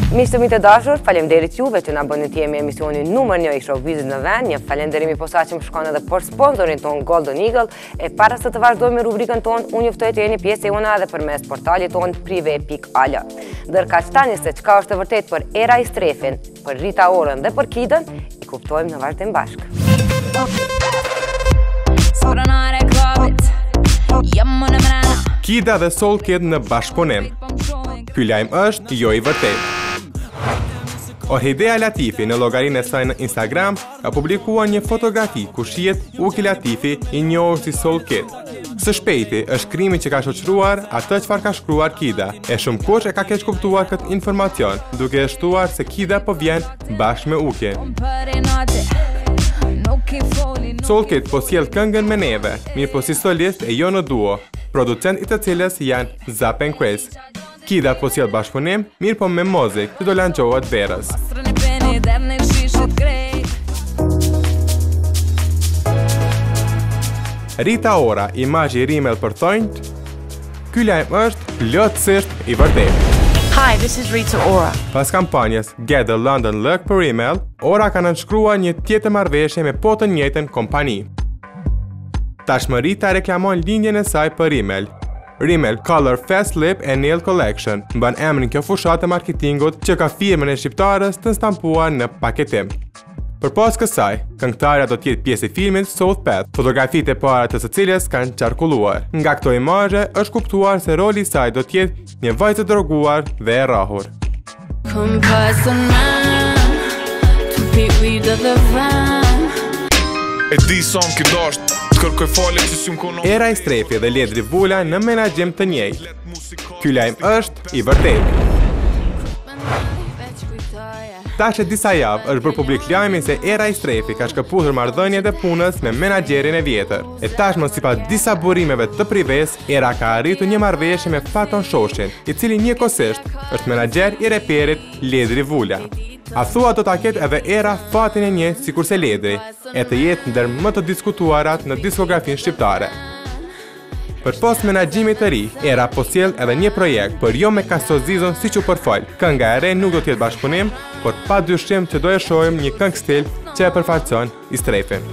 Miqtë mi të dashur, faleminderit juve që na bëni të jemi emisionin numër 1 i Showbizit në vend. Një falenderim i posaçëm shkon edhe për sponsorin ton Golden Eagle. E para se të vazhdojmë me rubrikën ton, unë juftoj të jeni pjesë e jona edhe përmes portalit ton prive.al. Ndërkaq tani se çka është e vërtet për Era i Strefin, për Rita Orën dhe për Kidën, i kuptojmë në vazhdim bashkë. Kida dhe Soul Kid në bashkëpunim. Ky lajm është jo i vërtetë. Orhidea Latifi në llogarinë e saj në Instagram ka publikuar një fotografi ku shihet Uki Latifi, i njohur si Soul Kid. Së shpejti është krimi që ka shoqëruar atë çfarë ka shkruar Kida. E shumë kush e ka keq kuptuar këtë informacion, duke e shtuar se Kida po vjen bashkë me Ukin. Soul Kid po sjell këngën me neve, mirë po si solist e jo në duo, producent i të cilës janë Zap and Chris. Kida po sjell bashkëpunim, mirë po me Mozik, që do lançohet verës. Rita Ora, imazhi rimel për tonjt. Ky lajm është plotësisht i vërtetë. Hi, this is Rita Ora. Pas kampanjës Get the London Look për rimel, Ora ka nënshkruar një tjetër marrëveshje me po të njëjtën kompani. Tashmë Rita reklamon linjën e saj për rimel. Rimmel Color Fast Lip and Nail Collection mban emrin kjo fushatë e marketingut që ka firmën e shqiptares të stampuar në paketim. Përpas kësaj, këngëtarja do të jetë pjesë e filmit South Path, fotografitë e para të së cilës kanë qarkulluar. Nga këto imazhe është kuptuar se roli i saj do të jetë një vajzë e droguar dhe e rrahur. Era i Strefi dhe Ledri Vula në menaxhim të njëjtë. Ky lajm është i vërtetë. Tash e disa javë është bërë publik lajmi se Era i Strefi ka shkëputur marrëdhëniet e punës me menaxherin e vjetër. E tashmë sipas disa burimeve të prives, Era ka arritur një marrëveshje me Faton Shoshin, i cili njëkohësisht është menaxher i reperit Ledri Vula. A thua do ta ketë edhe Era fatin e njëjtë sikurse Ledri, e të jetë ndër më të diskutuarat në diskografinë shqiptare. Për post menaxhimit të ri, Era po sjell edhe një projekt, për jo me Kasto Zizon siç u përfol. Kënga e re nuk do të jetë bashkëpunim, por padyshim që do e shohim një këngë stil që e përfaqëson i Strefin.